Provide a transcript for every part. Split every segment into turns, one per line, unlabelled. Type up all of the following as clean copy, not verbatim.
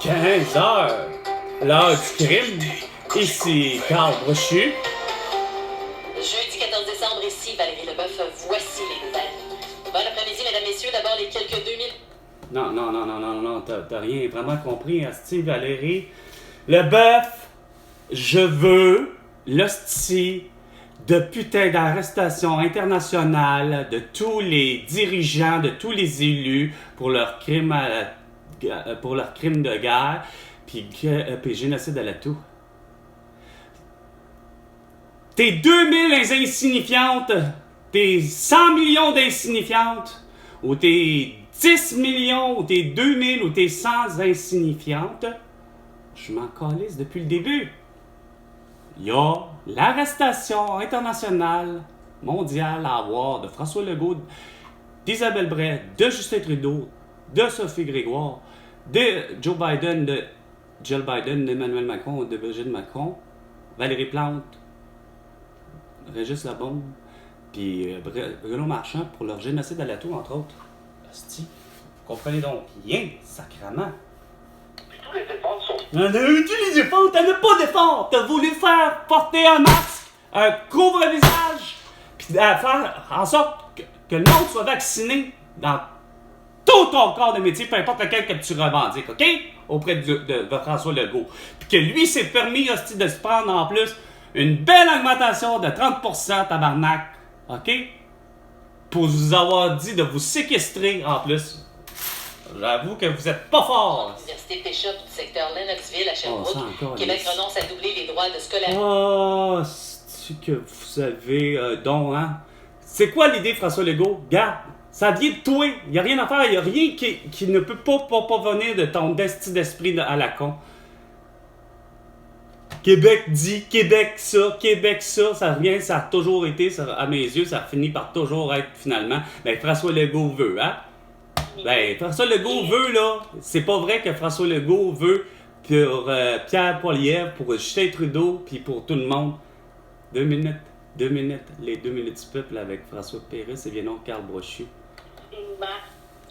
15h, l'heure du crime. Ici Carl Brochu.
Jeudi 14 décembre, ici Valérie Leboeuf, voici les nouvelles. Bon après-midi, mesdames, messieurs, d'abord les quelques 2000...
Non, t'as rien vraiment compris, asti, Valérie. Leboeuf, je veux l'hostie de putain d'arrestation internationale de tous les dirigeants, de tous les élus pour leur crime de guerre, puis génocide à la toux. Tes 2000 insignifiantes, tes 100 millions d'insignifiantes, ou tes 10 millions, ou tes 2000, ou tes 100 insignifiantes, je m'en calisse depuis le début. Il y a l'arrestation internationale mondiale à avoir de François Legault, d'Isabelle Bray, de Justin Trudeau, de Sophie Grégoire, de Joe Biden, de Jill Biden, d'Emmanuel Macron, de Brigitte Macron, Valérie Plante, Régis Labombe, puis Bruno Marchand pour leur génocide à la toux, entre autres. Hostie, comprenez donc rien, sacrement.
Tous les efforts sont...
On a eu tous les efforts, t'en as pas d'efforts. T'as voulu faire porter un masque, un couvre-visage, puis faire en sorte que le monde soit vacciné dans tout ton corps de métier, peu importe lequel que tu revendiques, OK? Auprès de François Legault. Puis que lui s'est permis, hostie, de se prendre en plus une belle augmentation de 30%, tabarnak, OK? Pour vous avoir dit de vous séquestrer en plus. J'avoue que vous êtes pas fort.
L'université Pécha du secteur Lennoxville à Sherbrooke.
Oh,
Québec renonce à doubler les droits de scolarité.
Oh, c'est que vous savez donc, hein? C'est quoi l'idée, François Legault? Garde, ça vient de toi. Il n'y a rien à faire. Il n'y a rien qui ne peut pas venir de ton destin d'esprit à la con. Québec dit, Québec ça, ça revient, ça a toujours été, ça, à mes yeux, ça finit par toujours être finalement. Ben, François Legault veut, hein? Ben, François Legault veut, là. C'est pas vrai que François Legault veut pour Pierre Poilievre, pour Justin Trudeau, puis pour tout le monde. 2 minutes. Les 2 minutes du peuple avec François Pérusse et Viennon Carl Brochu.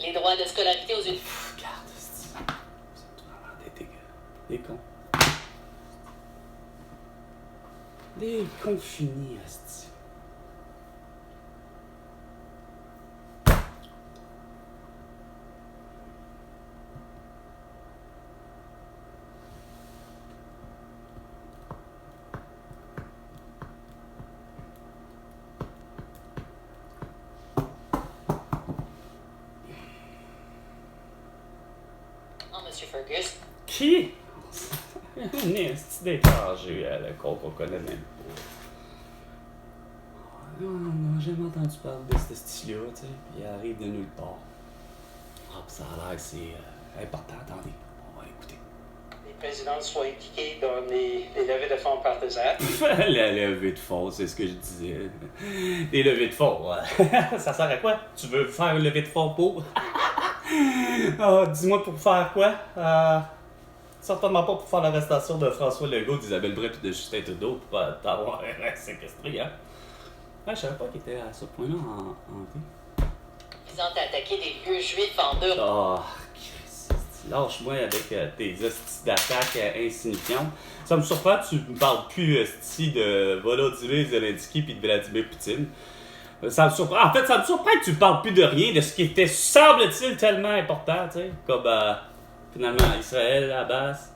Les droits de scolarité aux universités.
Regarde, c'est vraiment des dégueux. Des cons. Des cons finis, asti.
Monsieur Fergus.
Qui? Un esti d'étranger, le con qu'on connaît même pas. Non, j'ai jamais entendu parler de ce style-là, tu sais. Il arrive de nulle part. Ah, pis ça a l'air que c'est important. Attendez, on va écouter.
Les présidents soient impliqués dans les levées de fonds partisans.
La levée de fonds, c'est ce que je disais. Des levées de fonds, ça sert à quoi? Tu veux faire une levée de fonds pour? Oh, dis-moi pour faire quoi? Certainement pas pour faire l'arrestation de François Legault, d'Isabelle Bray et de Justin Trudeau pour t'avoir séquestré, hein? Ouais, je savais pas qu'il était à ce point-là en
Visant à attaquer des lieux juifs en Europe.
Oh, lâche-moi avec tes hosties d'attaques insignifiantes. Ça me surprend que tu me parles plus hostie de Volodymyr Zelensky et de Vladimir Poutine. Ça me surprend. En fait, ça me surprend que tu parles plus de rien, de ce qui était, semble-t-il, tellement important, tu sais. Comme, finalement, Israël, Abbas,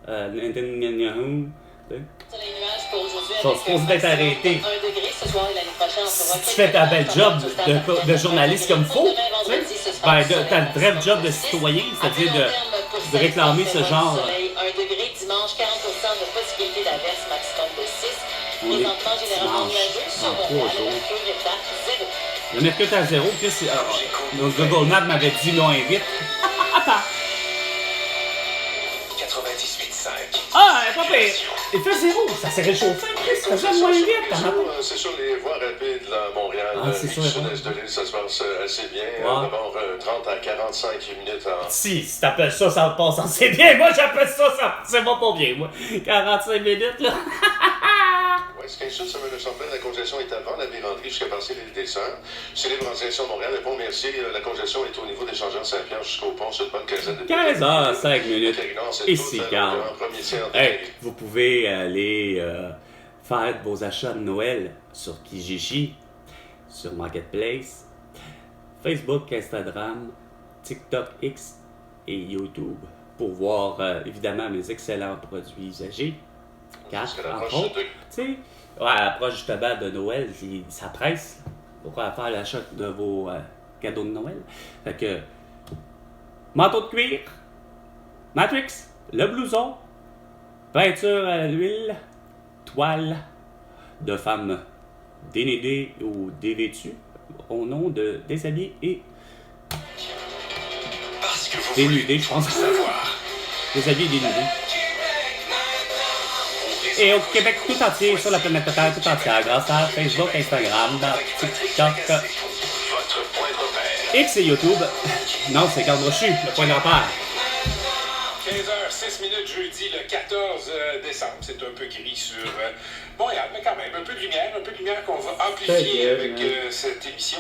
Netanyahu, tu sais.
Les nuages pour aujourd'hui
Sont supposés d'être arrêtés.
1 degré ce soir et l'année prochaine.
Si tu fais ta belle job de journaliste comme faut, tu sais, ben, ta vraie job de citoyen, c'est-à-dire de réclamer ce genre.
1 degré, dimanche, 40% de possibilité d'averse, maximum de 6.
On est
Présentement, généralement
dimanche,
nuageux sur
dans 3 jours.
le mercure est à 0.
Le mercure est à 0, puis le Google Maps m'avait dit moins vite. Attends.
98.5.
Ah, pas pire. Il fait 0, ça s'est réchauffé, Chris, ça fait moins vite.
C'est sur les voies rapides là, à Montréal.
Ah, c'est sur
le
les voies.
sud-est de l'île, ça se passe assez bien.
Ouais.
D'abord 30 à 45 minutes en...
Si t'appelles ça, ça passe assez bien. Moi, j'appelle ça, c'est pas bien, moi. 45 minutes, là.
Oui, Est-ce qu'un sud sur le centre, la congestion est avant la Vérandrie jusqu'à passer l'île des Sœurs? Célèbre en direction de Montréal, le pont Mercier, la congestion est au niveau des changements de Saint-Pierre jusqu'au pont sur une bonne quinzaine de
15h05. Ici, Carl. Hey,
Hey.
vous pouvez aller faire vos achats de Noël sur Kijiji, sur Marketplace, Facebook, Instagram, TikTok, X et YouTube pour voir évidemment mes excellents produits usagés. Car, entre autres, tu sais, ouais, à l'approche justement de Noël, ça presse pour faire l'achat de vos cadeaux de Noël. Fait que, manteau de cuir, Matrix, le blouson, peinture à l'huile, toile de femme dénudée ou dévêtue au nom de déshabillé et
Parce que vous
dénudé, je pense.
savoir.
Déshabillé et dénudé. Et au Québec tout entier, sur la planète Terre tout entière, grâce à Facebook, Instagram, TikTok,
Votre point de repère.
X et YouTube. Non, c'est Garde Rochu, le point de repère.
15h06 jeudi le 14 décembre. C'est un peu gris sur Montréal, mais quand même, un peu de lumière qu'on va amplifier avec cette émission.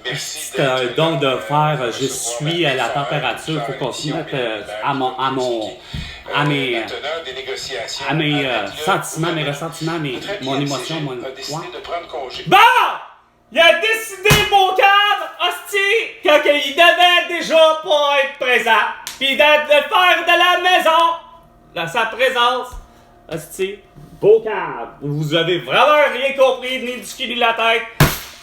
Merci.
C'est un don de faire, je suis à la température, il faut qu'on se mette à mes sentiments, mes ressentiments, mon émotion, mon...
a décidé de prendre congé.
Bon! Il a décidé, mon cave, hostie, qu'il devait déjà pas être présent, pis de faire de la maison, de sa présence, hostie, beau cave. Vous avez vraiment rien compris, ni du cul ni de la tête,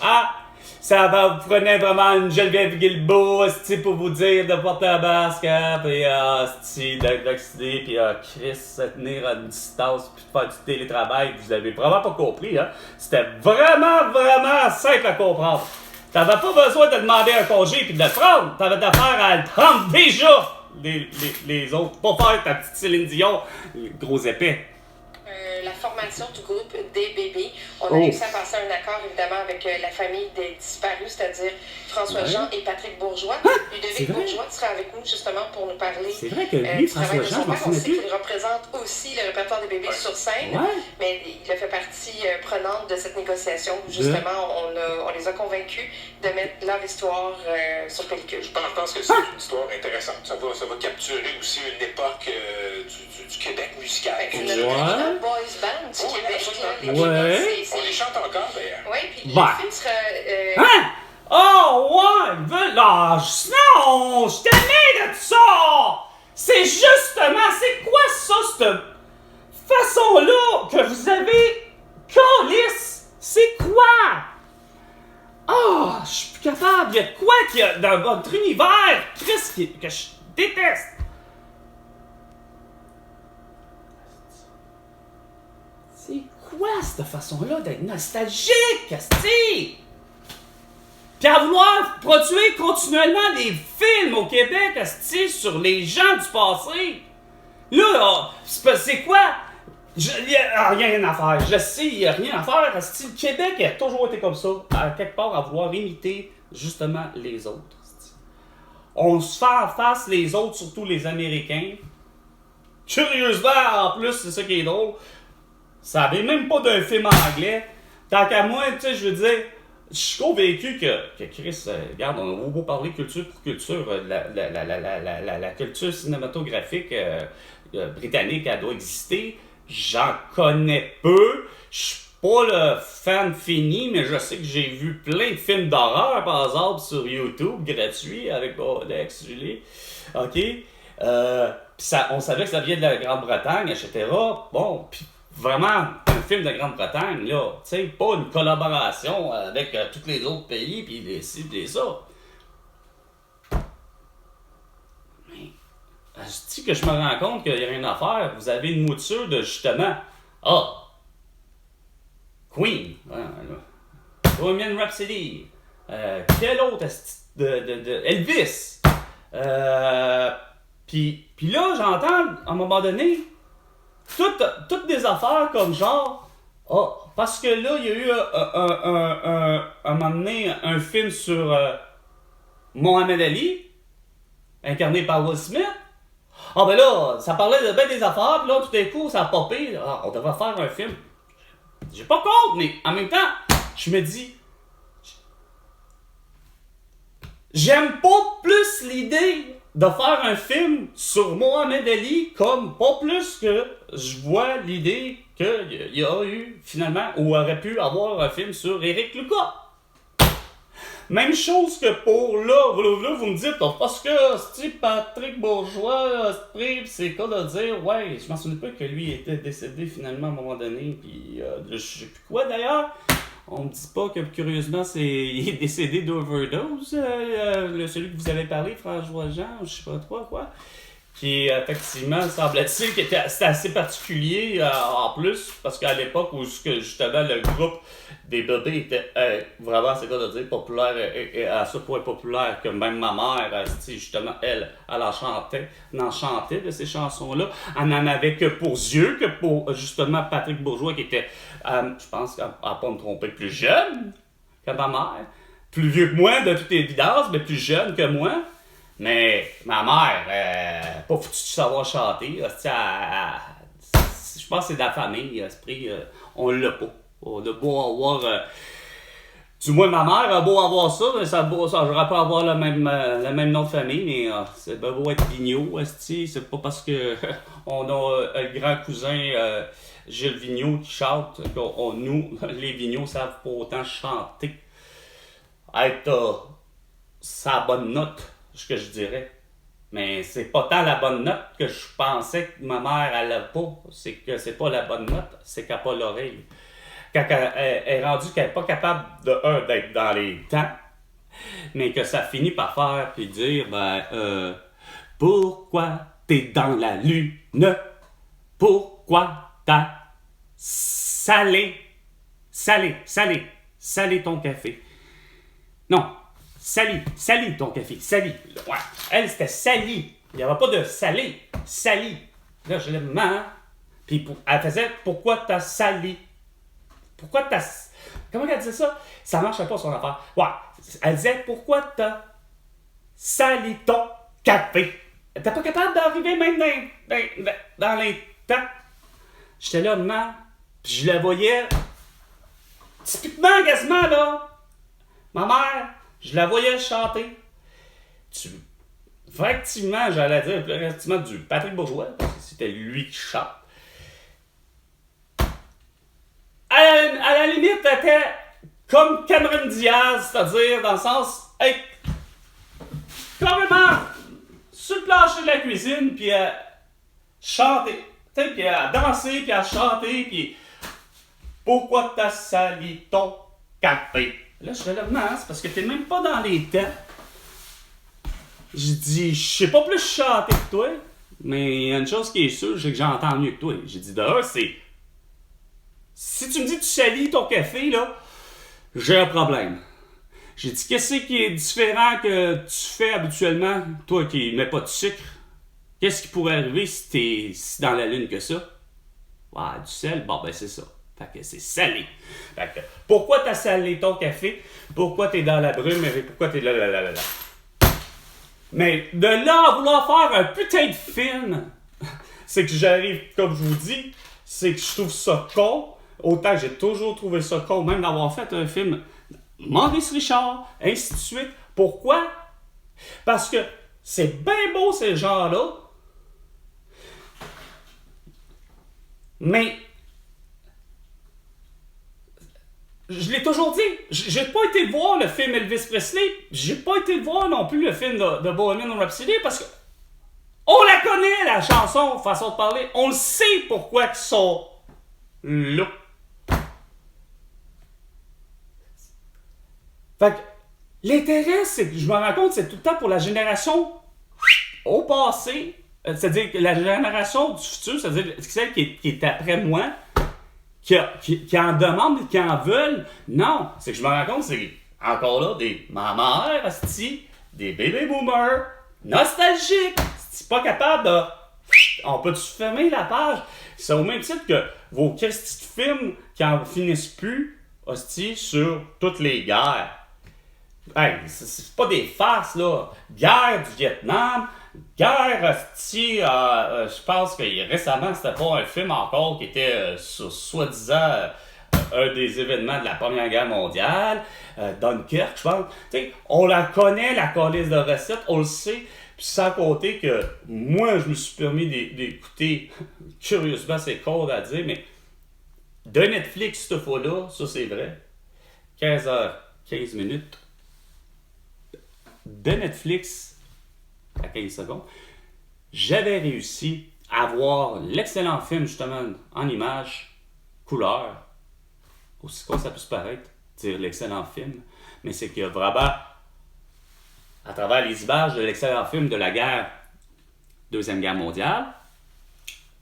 ah! Ça va, vous prenez vraiment une Geneviève Guilbeault, hostie, pour vous dire de porter la masque, pis hostie, d'être vacciné, pis Chris, se tenir à une distance, pis de faire du télétravail, vous avez vraiment pas compris, hein. C'était vraiment simple à comprendre. T'avais pas besoin de demander un congé pis de le prendre, t'avais d'affaire à le prendre déjà, les autres. Pas faire ta petite Céline Dion, gros épais.
La formation du groupe des bébés. On a réussi à passer un accord, évidemment, avec la famille des disparus, c'est-à-dire François-Jean et Patrick Bourgeois. Ludovic Bourgeois qui sera avec nous, justement, pour nous parler
C'est vrai que lui, François-Jean, je m'en
on
souviens
sait
plus.
qu'il représente aussi le répertoire des bébés sur scène, mais il a fait partie prenante de cette négociation où, justement, on les a convaincus de mettre leur histoire sur pellicule.
Je pense que c'est une histoire intéressante. Ça va capturer aussi une époque du Québec musical.
C'est notre boys band du Québec. Là,
Ouais.
On les chante encore, d'ailleurs.
Oui, puis le
Bah.
film sera...
Hein? Oh, ouais! Non, je t'aimais de ça! C'est justement, c'est quoi ça, cette façon-là que vous avez? Calice! C'est quoi? Oh, je suis plus capable. Il y a de quoi qu'il y a dans votre univers, Chris, que je déteste? C'est quoi cette façon-là d'être nostalgique, asti? Puis à vouloir produire continuellement des films au Québec, asti, sur les gens du passé. Là, c'est quoi? Il n'y a rien à faire. Je sais, il n'y a rien à faire, asti. Le Québec a toujours été comme ça, à quelque part, à vouloir imiter justement les autres, asti. On se fait en face les autres, surtout les Américains. Curieusement, en plus, c'est ça qui est drôle. Ça avait même pas d'un film anglais. Tant qu'à moi, tu sais, je veux dire, je suis convaincu que Chris, regarde, on a beau parler culture pour culture, la culture cinématographique britannique, elle doit exister. J'en connais peu. Je suis pas le fan fini, mais je sais que j'ai vu plein de films d'horreur, par exemple, sur YouTube, gratuits, avec mon ex Julie. OK? Puis on savait que ça vient de la Grande-Bretagne, etc. Bon, puis vraiment, un film de Grande-Bretagne, là, tu sais, pas une collaboration avec tous les autres pays, puis les ci, puis les ça. Mais, je dis que je me rends compte qu'il n'y a rien à faire. Vous avez une mouture de, justement, Queen, Bohemian Rhapsody, quel autre, de Elvis. Puis là, j'entends, à un moment donné, toutes des affaires comme genre, parce que là, il y a eu un moment donné un film sur Mohamed Ali, incarné par Will Smith. Ben là, ça parlait de bien des affaires, puis là, tout d'un coup, ça a popé. On devrait faire un film. J'ai pas contre, mais en même temps, je me dis... J'aime pas plus l'idée de faire un film sur Mohamed Ali comme pas plus que je vois l'idée qu'il y a eu finalement ou aurait pu avoir un film sur Éric Lucas. Même chose que pour là, vous me dites parce que c'est Patrick Bourgeois, c'est quoi de dire ouais, je m'en souviens pas que lui était décédé finalement à un moment donné, puis je sais plus quoi d'ailleurs. On me dit pas que curieusement il est décédé d'overdose, celui que vous avez parlé, François Jean, je sais pas trop quoi. Qui effectivement semble-t-il que c'était assez particulier en plus, parce qu'à l'époque où justement le groupe des bébés était vraiment, c'est quoi de dire, populaire et à ce point populaire que même ma mère, justement, elle en chantait de ces chansons-là. Elle n'en avait que pour yeux, que pour justement Patrick Bourgeois qui était, je pense, à pas me tromper, plus jeune que ma mère. Plus vieux que moi de toute évidence, mais plus jeune que moi. Mais ma mère, pas foutu de savoir chanter. Je pense que c'est de la famille, on l'a pas. On a beau avoir... du moins, ma mère a beau avoir ça, mais j'aurais pas avoir le même nom de famille, mais c'est beau être Vigneault, c'est pas parce que on a le grand cousin Gilles Vigneault qui chante que nous, les Vigneault, savent pas autant chanter. Être sa bonne note, ce que je dirais. Mais c'est pas tant la bonne note que je pensais que ma mère elle a pas. C'est que c'est pas la bonne note, c'est qu'elle n'a pas l'oreille. Quand elle est rendue qu'elle n'est pas capable d'être dans les temps, mais que ça finit par faire puis dire pourquoi t'es dans la lune? Pourquoi t'as salé ton café? Non. Sali ton café, sali. Ouais. Elle, c'était sali. Il n'y avait pas de salé. Sali. Là, je l'ai maman. Puis elle faisait pourquoi t'as sali? Pourquoi t'as. Comment elle disait ça? Ça marchait pas son affaire. Ouais. Elle disait pourquoi t'as sali ton café? Elle était pas capable d'arriver même dans les temps. J'étais là, maman. Puis je la voyais. Typiquement, quasiment, là. Ma mère. Je la voyais chanter. Effectivement, j'allais dire effectivement du Patrick Bourgeois, parce que c'était lui qui chante. À la limite, elle était comme Cameron Diaz, c'est-à-dire dans le sens, carrément sur le plancher de la cuisine, puis à chanter, puis à danser, puis à chanter, puis pourquoi t'as sali ton café? Là, je relève c'est parce que t'es même pas dans les temps. J'ai dit, je sais pas plus chanter que toi, mais il y a une chose qui est sûre, c'est que j'entends mieux que toi. J'ai dit, d'ailleurs, c'est... Si tu me dis que tu salis ton café, là, j'ai un problème. J'ai dit, qu'est-ce qui est différent que tu fais habituellement, toi qui mets pas de sucre? Qu'est-ce qui pourrait arriver si t'es dans la lune que ça? Ouais, du sel, bon, ben c'est ça. Fait que c'est salé. Fait que, pourquoi t'as salé ton café? Pourquoi t'es dans la brume? Et pourquoi t'es là? Mais de là à vouloir faire un putain de film, c'est que j'arrive, comme je vous dis, c'est que je trouve ça con. Autant que j'ai toujours trouvé ça con, même d'avoir fait un film Maurice Richard, ainsi de suite. Pourquoi? Parce que c'est bien beau ces gens-là, mais je l'ai toujours dit, j'ai pas été voir le film Elvis Presley, j'ai pas été voir non plus le film de Bohemian Rhapsody parce que on la connaît la chanson, façon de parler, on le sait pourquoi ils sont là. Fait que l'intérêt, c'est que je me rends compte, c'est tout le temps pour la génération au passé, c'est-à-dire que la génération du futur, c'est-à-dire celle qui est après moi, qui en demandent, qui en veulent. Non, c'est que je me rends compte, c'est encore là des mamans, des baby boomers, nostalgiques. C'est pas capable de... On peut-tu fermer la page? C'est au même titre que vos petits films qui en finissent plus, hostie, sur toutes les guerres. Hey, c'est pas des farces, là. Guerre du Vietnam, guerre, hostie, je pense que récemment, c'était pas un film encore qui était soi-disant un des événements de la Première Guerre mondiale, Dunkerque, je pense. T'sais, on la connaît, la calice de recettes, on le sait. Puis sans compter que moi, je me suis permis d'écouter, curieusement, c'est court à dire, mais de Netflix, cette fois-là, ça c'est vrai, 15h15 minutes, de Netflix à 15 secondes, j'avais réussi à voir l'excellent film, justement, en images, couleur, aussi quoi ça peut se paraître, dire l'excellent film, mais c'est que vraiment, à travers les images de l'excellent film de la guerre, Deuxième Guerre mondiale,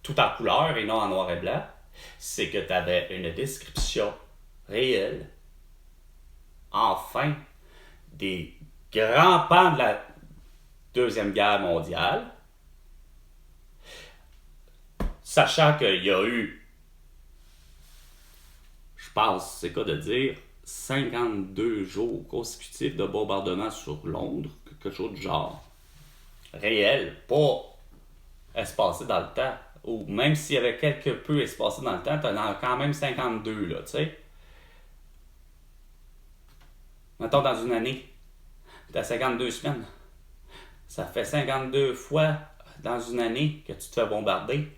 tout en couleur et non en noir et blanc, c'est que tu avais une description réelle, enfin, des grands pans de la Deuxième Guerre mondiale, sachant qu'il y a eu, je pense, c'est quoi de dire, 52 jours consécutifs de bombardement sur Londres, quelque chose du genre. Réel, pas espacé dans le temps. Ou même s'il y avait quelque peu espacé dans le temps, t'en as quand même 52, là, tu sais. Mettons dans une année, t'as 52 semaines. Ça fait 52 fois dans une année que tu te fais bombarder.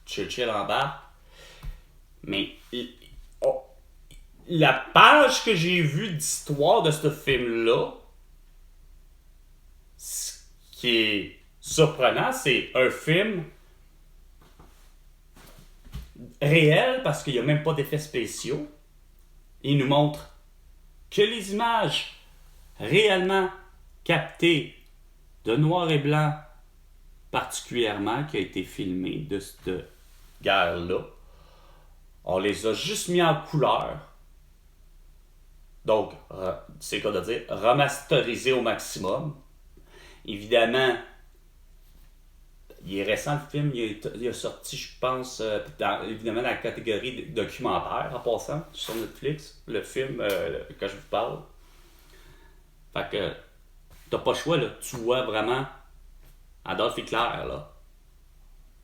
Churchill en bas. Mais la page que j'ai vue d'histoire de ce film-là, ce qui est surprenant, c'est un film réel parce qu'il n'y a même pas d'effets spéciaux. Il nous montre que les images réellement captées de noir et blanc, particulièrement, qui a été filmé de cette guerre-là, on les a juste mis en couleur. Donc, c'est quoi de dire, remasterisé au maximum. Évidemment, il est récent le film, il est sorti, je pense, évidemment dans la catégorie documentaire, en passant, sur Netflix, le film que je vous parle. Fait que, t'as pas le choix, là, tu vois vraiment Adolf Hitler, là.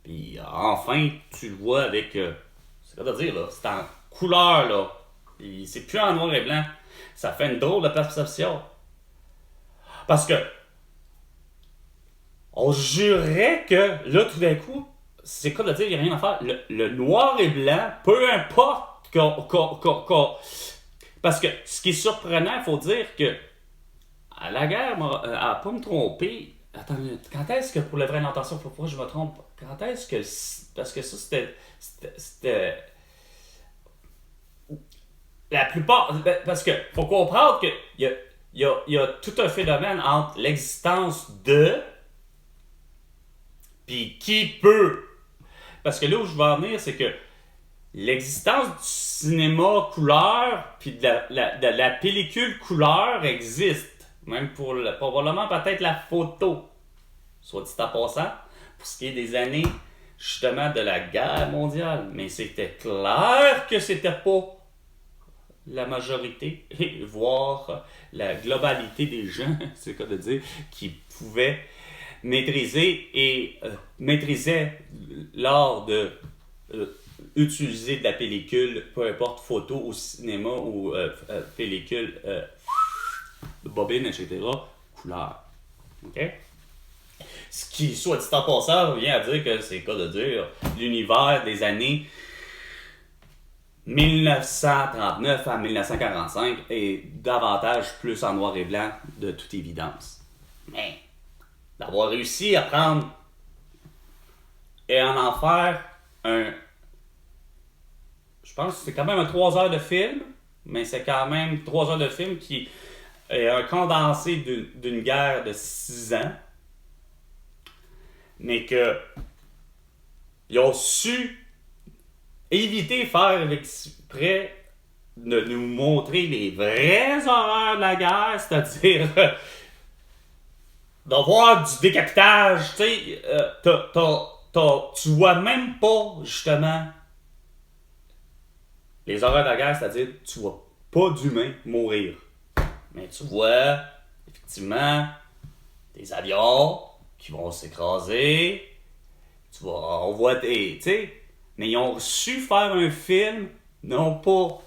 Puis, enfin, tu le vois avec, c'est quoi de dire, là, c'est en couleur, là. Puis, c'est plus en noir et blanc. Ça fait une drôle de perception. Parce que, on jurerait que, là, tout d'un coup, c'est quoi de dire, il n'y a rien à faire. Le noir et blanc, peu importe parce que, ce qui est surprenant, il faut dire que, à la guerre, à pas me tromper, attends, quand est-ce que, pour la vraie intention, pourquoi je me trompe, quand est-ce que, parce que ça, c'était la plupart, parce que, faut comprendre que, il y a tout un phénomène entre l'existence de, puis qui peut. Parce que là où je veux en venir, c'est que l'existence du cinéma couleur, puis de la pellicule couleur existe. Même pour probablement peut-être la photo. Soit dit en passant, pour ce qui est des années, justement, de la guerre mondiale. Mais c'était clair que c'était pas la majorité, voire la globalité des gens, c'est le cas de dire, qui pouvaient maîtrisaient l'art de utiliser de la pellicule, peu importe photo au cinéma ou pellicule, bobine, etc., couleur. OK? Ce qui, soit dit en passant, vient à dire que c'est quoi de dire l'univers des années 1939 à 1945 est davantage plus en noir et blanc de toute évidence. Mais d'avoir réussi à prendre et en faire un... Je pense que c'est quand même un 3 heures de film, mais c'est quand même 3 heures de film qui est un condensé d'une guerre de 6 ans, mais que ils ont su éviter faire exprès de nous montrer les vraies horreurs de la guerre, c'est-à-dire d'avoir du décapitage, tu sais, tu vois même pas, justement, les horreurs de la guerre, c'est-à-dire tu vois pas d'humains mourir. Mais tu vois, effectivement, des avions qui vont s'écraser, on voit des, tu sais, Mais ils ont su faire un film, non pas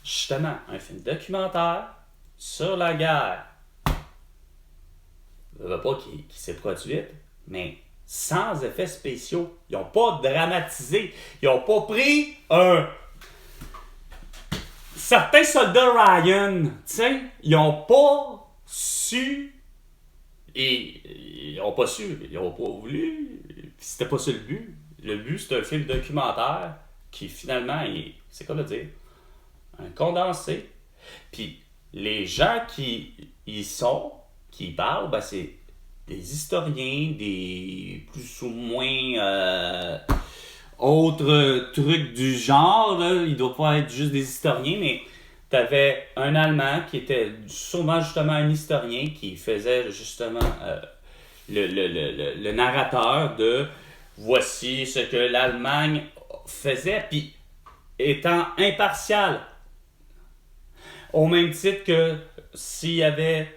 justement un film documentaire sur la guerre. Je veux pas qui s'est produite, mais sans effets spéciaux. Ils n'ont pas dramatisé. Ils n'ont pas pris un. Certains soldats Ryan, tu sais, ils n'ont pas su. Et ils n'ont pas su, ils n'ont pas voulu. C'était pas ça le but. Le but, c'est un film documentaire qui finalement est, c'est quoi le dire, un condensé. Puis les gens qui y sont, qui y parlent, ben c'est des historiens, des plus ou moins autres trucs du genre. Là. Il ne doit pas être juste des historiens, mais t'avais un Allemand qui était sûrement justement un historien qui faisait justement le narrateur de voici ce que l'Allemagne faisait, puis étant impartial. Au même titre que s'il y avait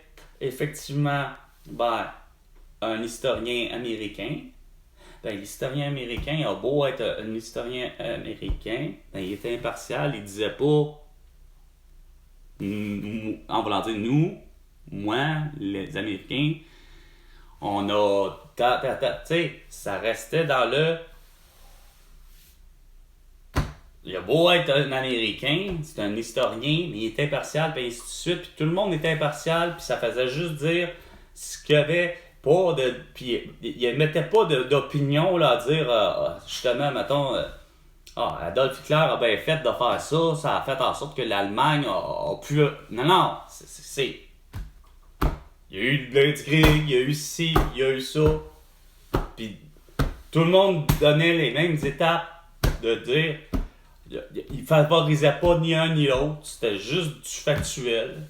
effectivement un historien américain, l'historien américain a beau être un historien américain, il était impartial, il disait pas en voulant dire nous, moi, les Américains, on a tu sais, ça restait dans le. Il a beau être un Américain, c'est un historien, mais il était impartial, puis ainsi de suite, puis tout le monde était impartial, puis ça faisait juste dire ce qu'il y avait pas de. Puis il ne mettait pas d'opinion là, à dire, justement, mettons. Adolf Hitler a bien fait de faire ça, ça a fait en sorte que l'Allemagne a pu. Non, c'est. Il y a eu le Blitzkrieg, il y a eu ci, il y a eu ça. Puis tout le monde donnait les mêmes étapes de dire. Il favorisait pas ni un ni l'autre, c'était juste du factuel.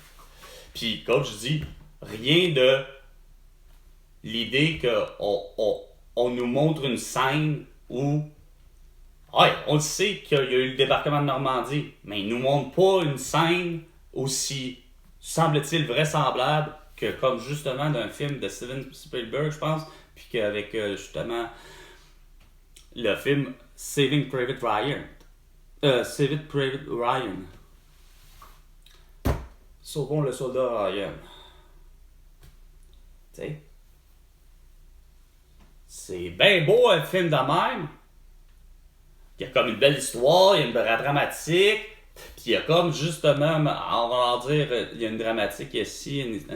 Puis comme je dis, rien de l'idée qu'on nous montre une scène où. Ouais, on le sait qu'il y a eu le débarquement de Normandie, mais il ne nous montre pas une scène aussi, semble-t-il, vraisemblable que comme justement d'un film de Steven Spielberg, je pense, puis qu'avec justement le film Saving Private Ryan. Saving Private Ryan. Sauvons le soldat Ryan. Tu sais? C'est bien beau un film de même. Il y a comme une belle histoire, il y a une dramatique, puis il y a comme justement, on va leur dire, il y a une dramatique ici,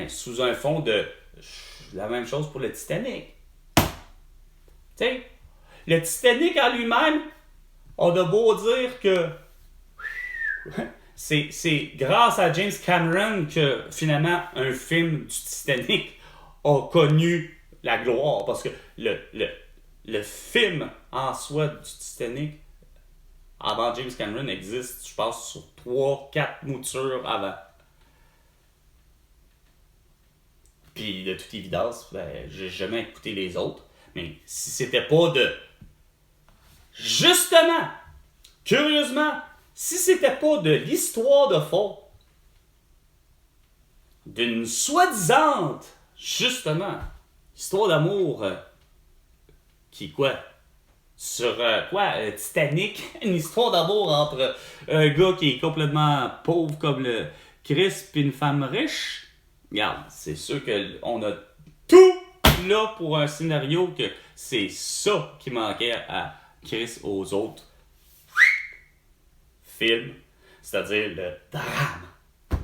sous un fond de la même chose pour le Titanic. Tu sais, le Titanic en lui-même, on a beau dire que c'est grâce à James Cameron que finalement un film du Titanic a connu la gloire, parce que le film en soi du Titanic, avant James Cameron, existe, je pense, sur 3-4 moutures avant. Puis, de toute évidence, j'ai jamais écouté les autres. Mais si c'était pas de. Justement, curieusement, si c'était pas de l'histoire de fond, d'une soi-disante, justement, histoire d'amour. Qui quoi? Sur Titanic, une histoire d'amour entre un gars qui est complètement pauvre comme le Chris et une femme riche. Regarde, c'est sûr qu'on a tout là pour un scénario que c'est ça qui manquait à Chris aux autres films, c'est-à-dire le drame.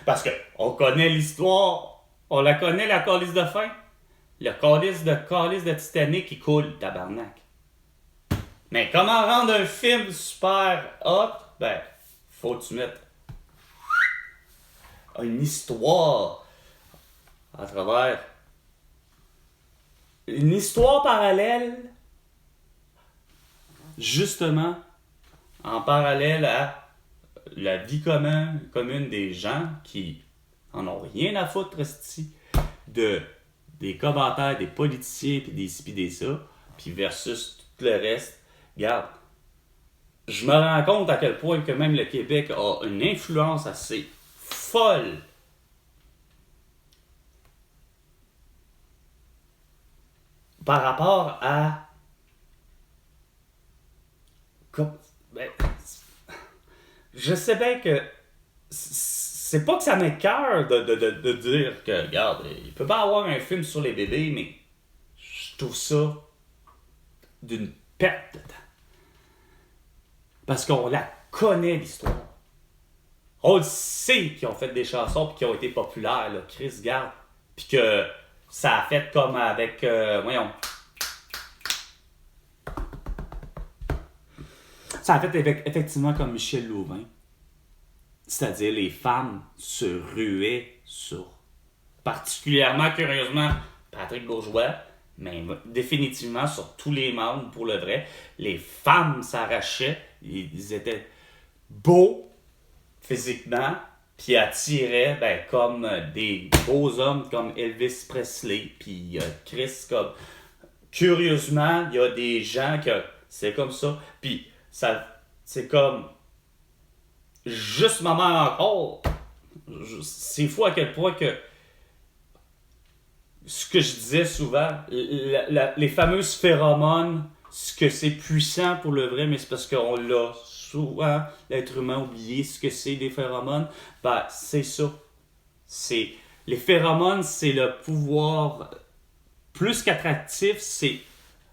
Parce que on connaît l'histoire, on la connaît la calice de fin. Le calice de Titanic qui coule, tabarnak. Mais comment rendre un film super hot? Faut que tu mettes une histoire à travers. Une histoire parallèle, justement, en parallèle à la vie commune des gens qui en ont rien à foutre, des commentaires des politiciens, puis des ci, puis des ça, puis versus tout le reste. Regarde, je me rends compte à quel point que même le Québec a une influence assez folle par rapport à Ben, je sais bien que c'est pas que ça m'écoeure de dire que, regarde, il peut pas avoir un film sur les bébés, mais je trouve ça d'une perte de temps. Parce qu'on la connaît, l'histoire. On le sait qu'ils ont fait des chansons puis qui ont été populaires, là, Chris Garde. Puis que ça a fait comme avec, voyons. Ça a fait effectivement comme Michel Louvain. C'est-à-dire les femmes se ruaient sur, particulièrement, curieusement, Patrick Bourgeois, mais définitivement sur tous les membres pour le vrai. Les femmes s'arrachaient, ils étaient beaux physiquement, puis attiraient comme des beaux hommes comme Elvis Presley, puis Chris comme... Curieusement, il y a des gens que c'est comme ça, puis ça, c'est comme... Juste ma mère encore, c'est fou à quel point que ce que je disais souvent, les fameuses phéromones, ce que c'est puissant pour le vrai, mais c'est parce qu'on l'a souvent, l'être humain, oublié ce que c'est des phéromones. C'est ça. Les phéromones, c'est le pouvoir plus qu'attractif, c'est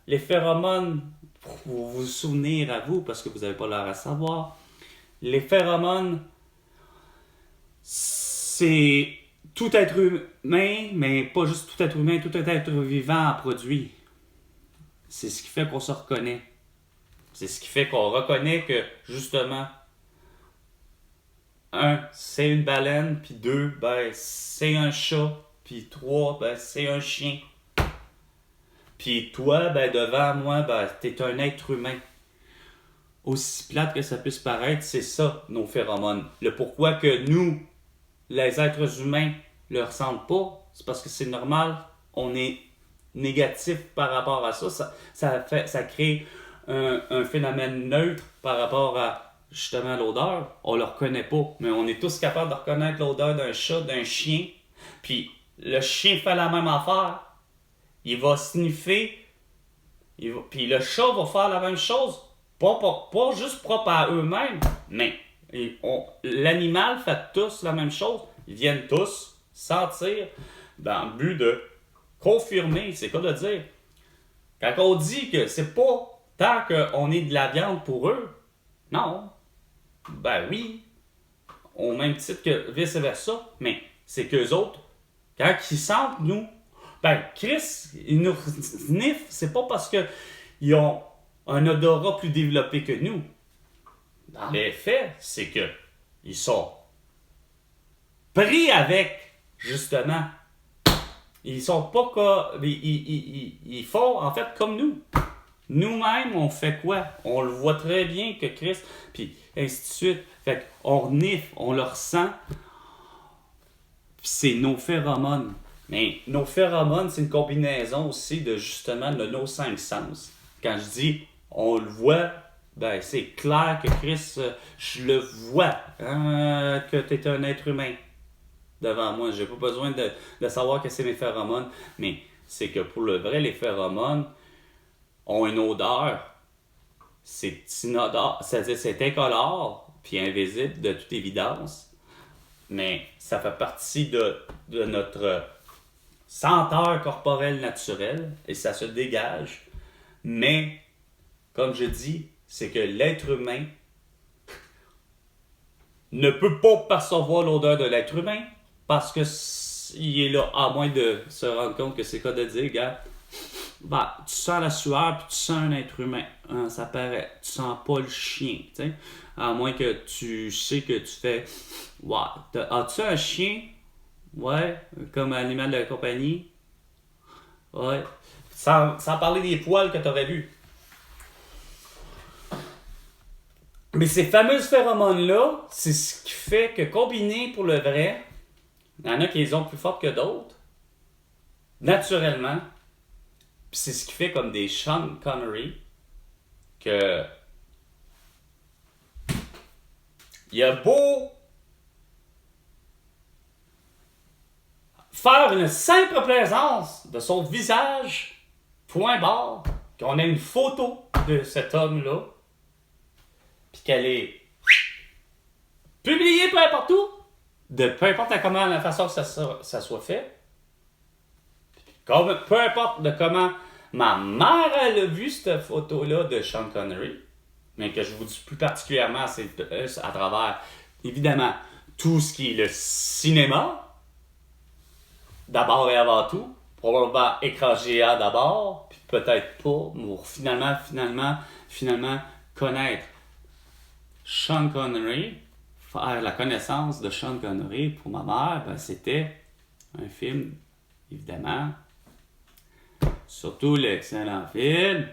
les phéromones, pour vous souvenir à vous, parce que vous n'avez pas l'air à savoir. Les phéromones, c'est tout être humain, mais pas juste tout être humain, tout être vivant en produit. C'est ce qui fait qu'on se reconnaît. C'est ce qui fait qu'on reconnaît que, justement, 1, c'est une baleine, puis 2, c'est un chat, puis 3, c'est un chien. Puis toi, devant moi, t'es un être humain. Aussi plate que ça puisse paraître, c'est ça, nos phéromones. Le pourquoi que nous, les êtres humains, le ressentent pas, c'est parce que c'est normal, on est négatif par rapport à ça. Ça crée un phénomène neutre par rapport à, justement, l'odeur. On le reconnaît pas, mais on est tous capables de reconnaître l'odeur d'un chat, d'un chien. Puis le chien fait la même affaire. Il va sniffer, puis le chat va faire la même chose. Pas juste propre à eux-mêmes, mais l'animal fait tous la même chose. Ils viennent tous sentir dans le but de confirmer, c'est quoi de dire. Quand on dit que c'est pas tant qu'on est de la viande pour eux, non. Oui, au même titre que vice-versa, mais c'est qu'eux autres, quand ils sentent nous, Chris, ils nous sniffent, c'est pas parce qu'ils ont un odorat plus développé que nous. Dans les faits, c'est que ils sont pris avec, justement. Ils sont pas comme... Ils font, en fait, comme nous. Nous-mêmes, on fait quoi? On le voit très bien que Chris, puis ainsi de suite. Fait qu'on renifle, on le ressent. Puis c'est nos phéromones. Mais nos phéromones, c'est une combinaison aussi de, justement, de nos 5 sens. Quand je dis on le voit, c'est clair que Chris, je le vois, que tu es un être humain devant moi. J'ai pas besoin de savoir que c'est mes phéromones, mais c'est que pour le vrai, les phéromones ont une odeur. C'est inodore, c'est-à-dire c'est incolore puis invisible de toute évidence, mais ça fait partie de notre senteur corporelle naturelle et ça se dégage. Mais, comme je dis, c'est que l'être humain ne peut pas percevoir l'odeur de l'être humain parce que il est là, à moins de se rendre compte que c'est quoi de dire, gars, tu sens la sueur puis tu sens un être humain, ça paraît, tu sens pas le chien, tu sais, à moins que tu sais que tu fais, as-tu un chien? Ouais, comme animal de compagnie? Ouais. Sans parler des poils que tu aurais vus. Mais ces fameuses phéromones-là, c'est ce qui fait que combinés pour le vrai, il y en a qui les ont plus fortes que d'autres, naturellement. Puis c'est ce qui fait comme des Sean Connery, que il a beau faire une simple présence de son visage, point barre, qu'on ait une photo de cet homme-là, puis qu'elle est publiée peu importe où, de peu importe comment la façon que ça soit fait, peu importe de comment ma mère elle a vu cette photo-là de Sean Connery, mais que je vous dis plus particulièrement, c'est à travers, évidemment, tout ce qui est le cinéma, d'abord et avant tout, probablement écran géant d'abord, puis peut-être pas, pour finalement connaître Sean Connery, faire la connaissance de Sean Connery pour ma mère, ben, c'était un film, évidemment, surtout l'excellent film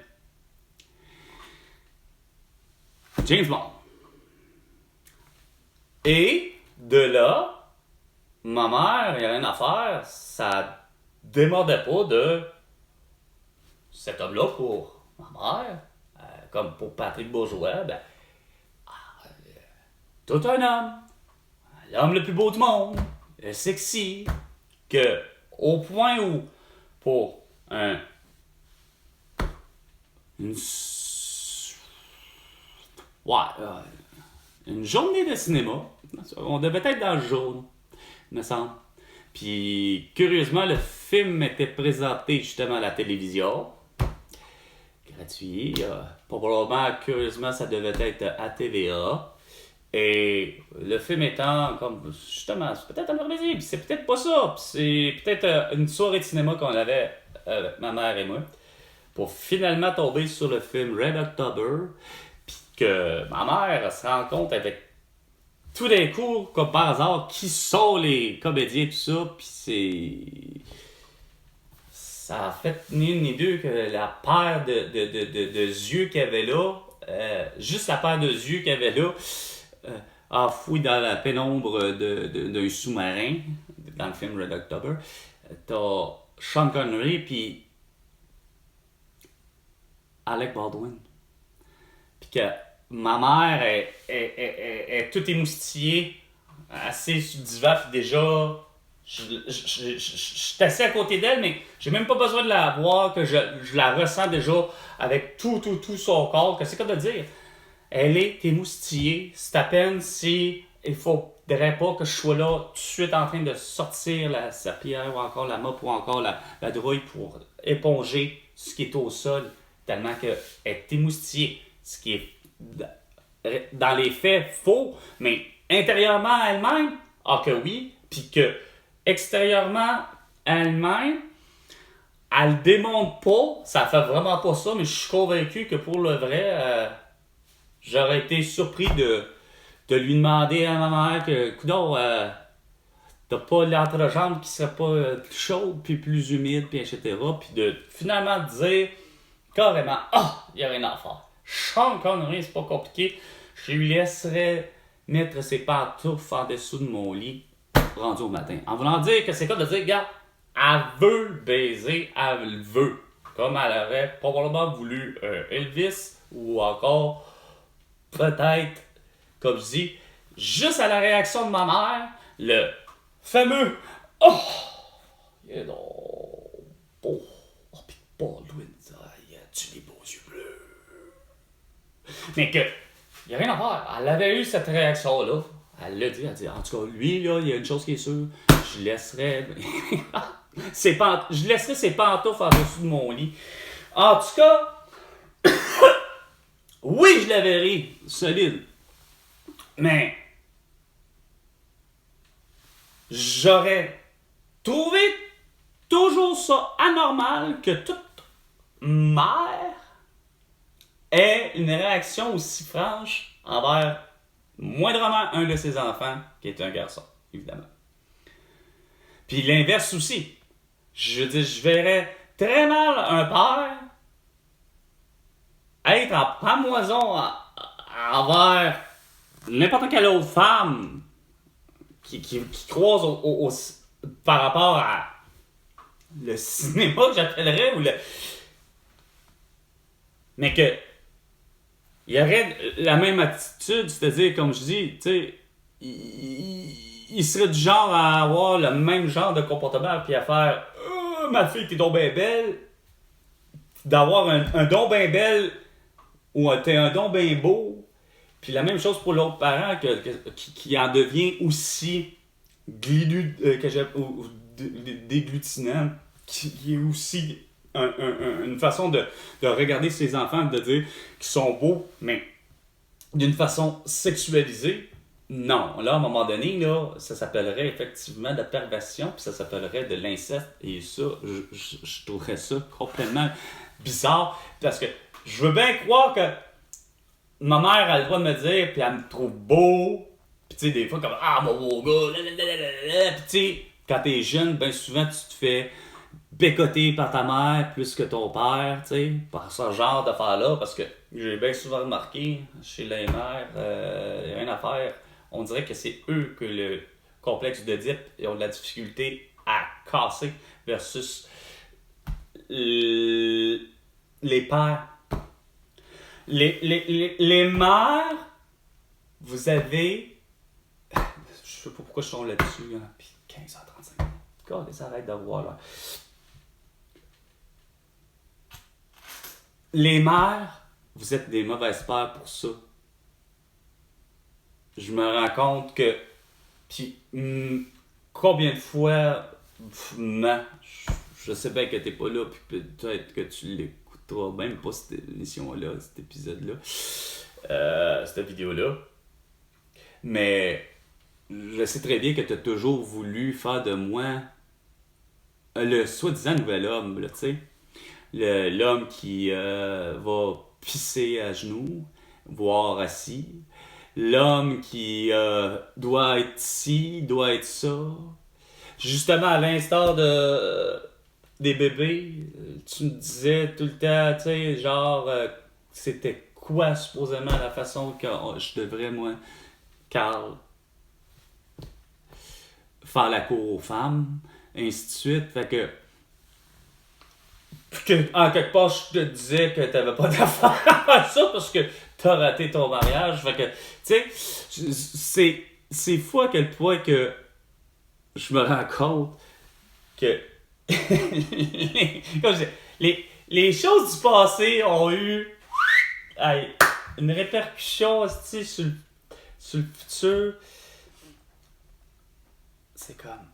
James Bond. Et de là, ma mère, il n'y a rien à faire, ça démordait pas de cet homme-là pour ma mère, comme pour Patrick Bourgeois, ben, tout un homme, l'homme le plus beau du monde, le sexy, que au point où, pour une journée de cinéma, on devait être dans le jaune, me semble. Puis, curieusement, le film était présenté justement à la télévision. Gratuit. Probablement, curieusement, ça devait être à TVA. Et le film étant, comme, justement, c'est peut-être un merveilleux, puis c'est peut-être pas ça. Puis c'est peut-être une soirée de cinéma qu'on avait, ma mère et moi, pour finalement tomber sur le film Red October. Puis que ma mère se rend compte avec tout d'un coup, comme par hasard, qui sont les comédiens et tout ça, puis ça a fait ni une ni deux que la paire de yeux qu'il y avait là, juste la paire de yeux qu'il y avait là, enfouie dans la pénombre d'un sous-marin, dans le film Red October, t'as Sean Connery puis Alec Baldwin. Puis que ma mère est toute émoustillée, assise sur le divan, puis déjà, je suis assis à côté d'elle, mais j'ai même pas besoin de la voir, que je la ressens déjà avec tout son corps, que c'est comme de dire. Elle est émoustillée, c'est à peine si il faudrait pas que je sois là tout de suite en train de sortir la serpillière ou encore la mop ou encore la douille pour éponger ce qui est au sol, tellement qu'elle est émoustillée, ce qui est dans les faits faux, mais intérieurement à elle-même, que oui, puis que extérieurement à elle-même, elle le démontre pas, ça fait vraiment pas ça, mais je suis convaincu que pour le vrai, j'aurais été surpris de lui demander à ma mère que, coudonc, t'as pas l'entrejambe qui serait pas plus chaude, puis plus humide, puis etc. Puis de finalement dire carrément, il y a rien à faire. Sean Connery, c'est pas compliqué. Je lui laisserais mettre ses pantoufles en dessous de mon lit, rendu au matin. En voulant dire que c'est comme de dire, regarde, elle veut le baiser, elle le veut. Comme elle aurait probablement voulu Elvis, ou encore peut-être, comme je dis, juste à la réaction de ma mère, le fameux il est donc beau. Puis Baldwin, il a-tu des beaux yeux bleus? Mais que, il n'y a rien à faire. Elle avait eu cette réaction-là. Elle l'a dit, en tout cas, lui, là, il y a une chose qui est sûre, je laisserais ses pantoufles en dessous de mon lit. En tout cas, oui, je la verrai, solide. Mais j'aurais trouvé toujours ça anormal que toute mère ait une réaction aussi franche envers moindrement un de ses enfants qui est un garçon, évidemment. Puis l'inverse aussi. Je veux dire, je verrais très mal un père être en pamoison envers n'importe quelle autre femme qui croise par rapport à le cinéma que j'appellerais, ou mais que il y aurait la même attitude, c'est-à-dire, comme je dis, tu sais, il serait du genre à avoir le même genre de comportement, puis à faire ma fille, t'es donc ben belle, d'avoir un don ben belle, ou t'es un don ben beau, Puis la même chose pour l'autre parent qui en devient aussi déglutinant, qui est aussi une façon de regarder ses enfants, de dire qu'ils sont beaux, mais d'une façon sexualisée. Non, là, à un moment donné, là, ça s'appellerait effectivement de la perversion, puis ça s'appellerait de l'inceste, et ça, je trouverais ça complètement bizarre, parce que je veux bien croire que ma mère a le droit de me dire, puis elle me trouve beau, puis tu sais, des fois, comme « Ah, mon beau gars, puis tu sais, quand t'es jeune, bien souvent, tu te fais bécoter par ta mère plus que ton père, tu sais, par ce genre d'affaires-là, parce que j'ai bien souvent remarqué, chez les mères, il y a rien à faire, on dirait que c'est eux que le complexe d'Oedipe, ils ont de la difficulté à casser versus les pères. Les mères, vous avez... Je sais pas pourquoi je suis là-dessus, hein, puis 15h35. God, ça arrête de voir, là. Les mères, vous êtes des mauvaises pères pour ça. Je me rends compte que... Puis, combien de fois... Non, je sais bien que t'es pas là, puis peut-être que tu l'écouteras même pas, cette émission-là, cet épisode-là, cette vidéo-là. Mais je sais très bien que t'as toujours voulu faire de moi le soi-disant nouvel homme, là, tu sais. L'homme qui va pisser à genoux, voire assis. L'homme qui doit être ci, doit être ça. Justement, à l'instar des bébés, tu me disais tout le temps, tu sais, genre, c'était quoi supposément la façon que je devrais, moi, Carl, faire la cour aux femmes, ainsi de suite. Fait que en quelque part, je te disais que t'avais pas d'affaire à faire ça parce que t'as raté ton mariage. Fait que, tu sais, c'est fou à quel point que je me rends compte que comme je dis, les choses du passé ont eu une répercussion aussi sur le futur. C'est comme,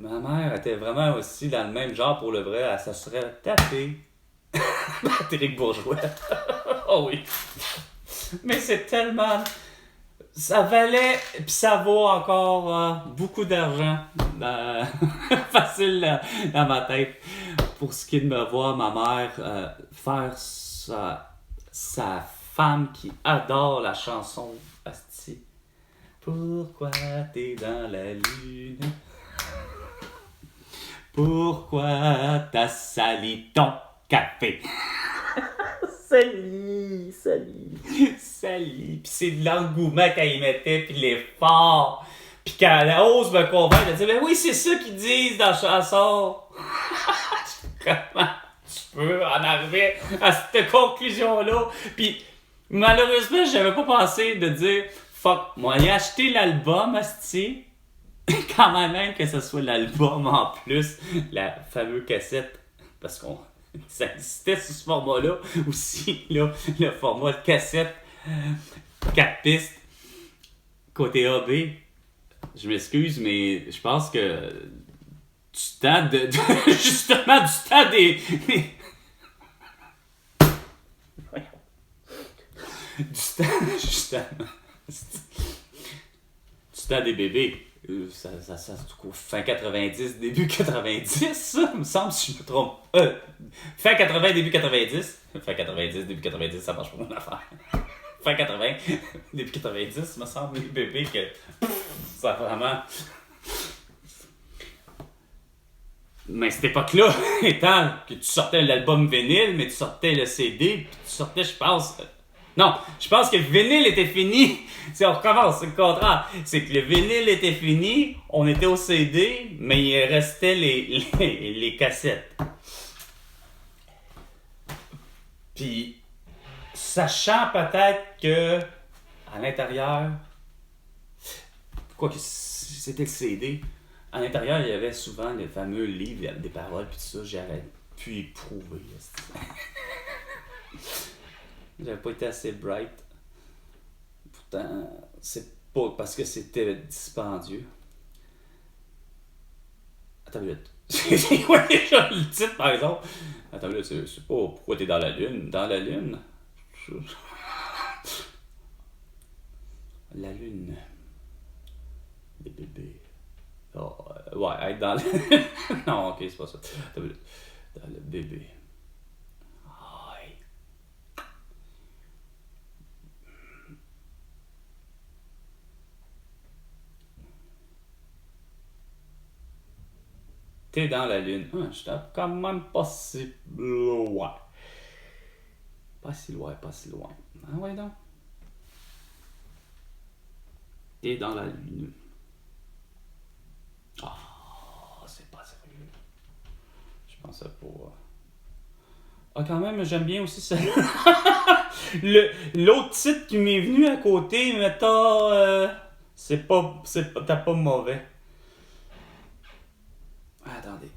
ma mère était vraiment aussi dans le même genre pour le vrai. Elle se serait tapée Patrick Bourgeois. Oh oui. Mais c'est tellement... Ça valait, puis ça vaut encore beaucoup d'argent facile dans ma tête pour ce qui est de me voir ma mère faire sa femme qui adore la chanson Asti. Pourquoi t'es dans la lune? Pourquoi t'as sali ton café? Sali. Pis c'est de l'engouement qu'elle y mettait, pis l'effort. Pis qu'elle ose me convaincre de dire, ben oui, c'est ça qu'ils disent dans la chanson. Comment tu peux en arriver à cette conclusion-là? Pis malheureusement, j'avais pas pensé de dire, fuck, moi, j'ai acheté l'album, asti. Quand même que ce soit l'album en plus, la fameuse cassette, parce qu'on ça existait sous ce format-là aussi, là, le format de cassette 4 pistes côté AB. Je m'excuse, mais je pense que du temps justement du temps des du temps des bébés. Ça fin 90, début 90, ça, me semble, si je me trompe. Fin 80, début 90. Fin 90, début 90, ça marche pas mon affaire. Fin 80, début 90, me semble, les bébés, que ça vraiment... Mais cette époque-là, étant que tu sortais l'album vinyle, mais tu sortais le CD, puis tu sortais, je pense... Non, je pense que le vinyle était fini. Si on recommence, c'est le contraire. C'est que le vinyle était fini, on était au CD, mais il restait les cassettes. Puis, sachant peut-être que à l'intérieur, quoi que c'était le CD, à l'intérieur, il y avait souvent les fameux livres, il y avait des paroles, puis tout ça, j'aurais pu y prouver. J'avais pas été assez bright. Pourtant, c'est pas parce que c'était dispendieux. Attends une minute. C'est quoi déjà le titre, par exemple? Attends une minute, c'est pas pourquoi t'es dans la lune. Dans la lune? La lune. Les bébés. Oh, ouais, être dans la... Non, ok, c'est pas ça. Attends une minute. Dans le bébé. Aïe. T'es dans la lune. Je tape quand même pas si loin. Pas si loin, pas si loin. Ah ouais donc. T'es dans la lune. Ah, c'est pas sérieux. Je pensais pas. Ah, quand même, j'aime bien aussi ça. L'autre titre qui m'est venu à côté, mais t'as pas mauvais. Attendez.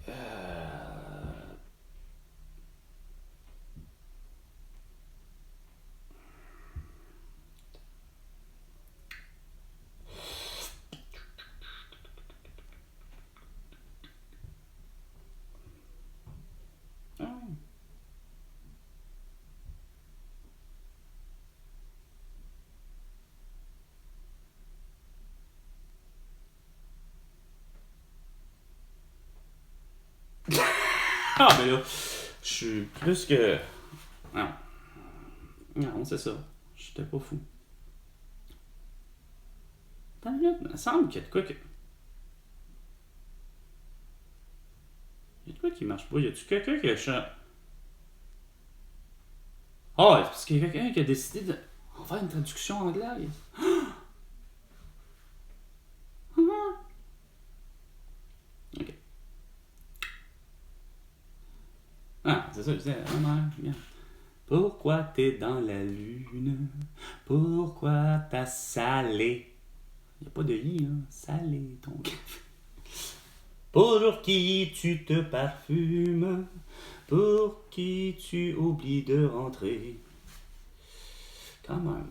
Ah, mais là, je suis plus que... Non. Non, c'est ça. J'étais pas fou. Attends une minute, il me semble qu'il y a de quoi que... Il y a de quoi qui marche pas? Y a-tu quelqu'un qui a changé? Ah, c'est parce qu'il y a quelqu'un qui a décidé de faire une traduction anglaise. Ok. Ah, c'est ça, je disais. Bien. Pourquoi t'es dans la lune? Pourquoi t'as salé? Y a pas de i, hein? Salé ton café. Pour qui tu te parfumes? Pour qui tu oublies de rentrer? Quand même.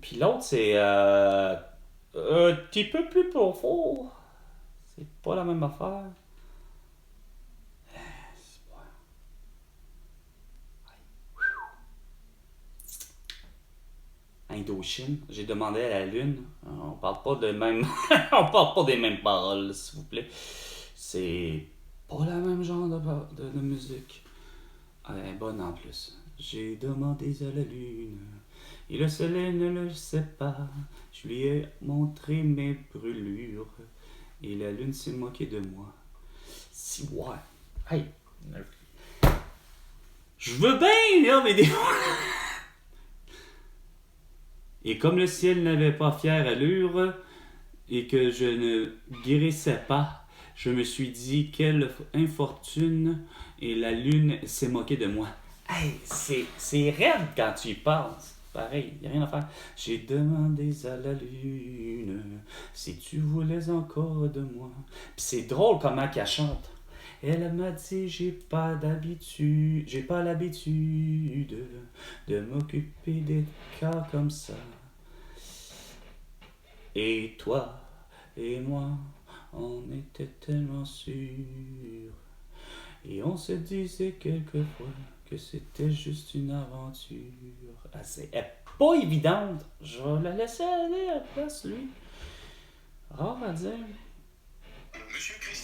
Puis l'autre, c'est un petit peu plus profond. C'est pas la même affaire. Indochine, j'ai demandé à la lune. On parle pas de même. On parle pas des mêmes paroles, s'il vous plaît. C'est pas le même genre de musique. Elle est bonne en plus. J'ai demandé à la lune. Et le soleil ne le sait pas. Je lui ai montré mes brûlures. Et la lune s'est moquée de moi. Si, ouais. Hey. Je veux bien, là, mais des fois. Et comme le ciel n'avait pas fière allure, et que je ne guérissais pas, je me suis dit quelle infortune, et la lune s'est moquée de moi. Hey, c'est raide quand tu y penses. Pareil, y a rien à faire. J'ai demandé à la lune si tu voulais encore de moi. Puis c'est drôle comment qu'elle chante. Elle m'a dit j'ai pas l'habitude de m'occuper des cas comme ça. Et toi et moi, on était tellement sûrs. Et on se disait quelquefois que c'était juste une aventure. Ah, c'est pas évidente. Je vais la laisser aller à la place, lui. Rare à dire.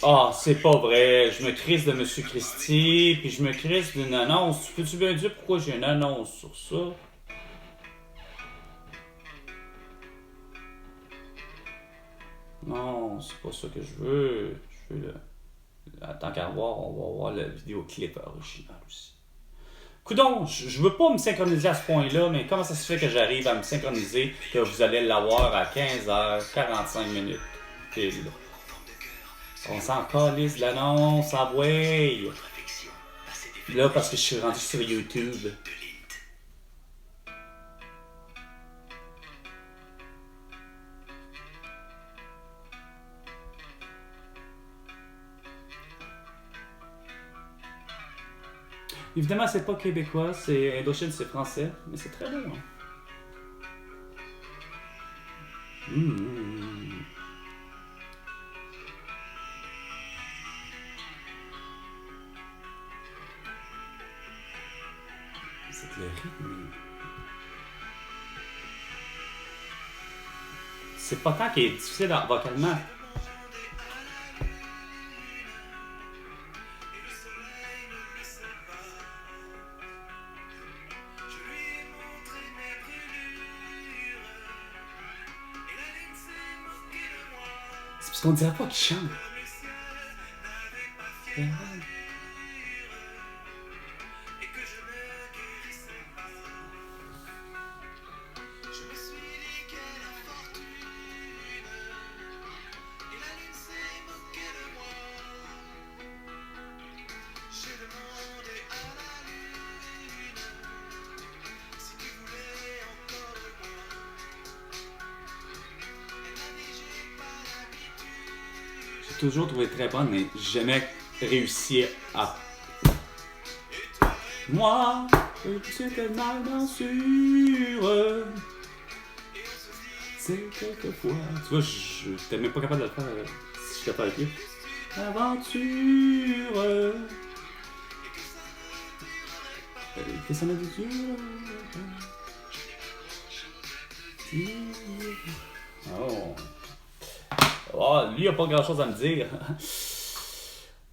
Ah, c'est pas vrai. Je me crisse de Monsieur Christie, puis je me crisse d'une annonce. Peux-tu bien dire pourquoi j'ai une annonce sur ça? Non, c'est pas ça que je veux. Je veux tant qu'à voir, on va voir le vidéoclip original aussi. Coudon, je veux pas me synchroniser à ce point-là, mais comment ça se fait que j'arrive à me synchroniser que vous allez l'avoir à 15h45 pile? On s'en calisse de l'annonce, ah ouais! Là, parce que je suis rendu sur YouTube. Évidemment, c'est pas québécois, c'est Indochine, c'est français, mais c'est très bon. Hein. C'est le rythme. C'est pas tant qu'il est difficile vocalement. C'est parce qu'on dirait pas qu'il chante. J'ai toujours trouvé très bonne, mais j'ai jamais réussi à. Moi, c'est tellement sûr. C'est quelquefois. Tu vois, je n'étais même pas capable de le faire si je n'étais pas avec lui. Aventure. Que ça m'a dit dur. Oh. Oh, lui, il n'a pas grand-chose à me dire.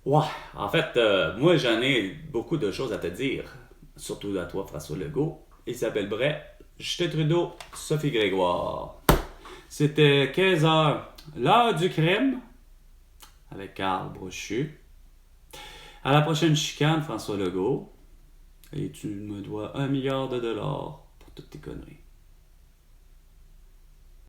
Ouais, en fait, moi, j'en ai beaucoup de choses à te dire. Surtout à toi, François Legault, Isabelle Bray, Justin Trudeau, Sophie Grégoire. C'était 15h, l'heure du crime, avec Carl Brochu. À la prochaine chicane, François Legault. Et tu me dois $1 milliard pour toutes tes conneries.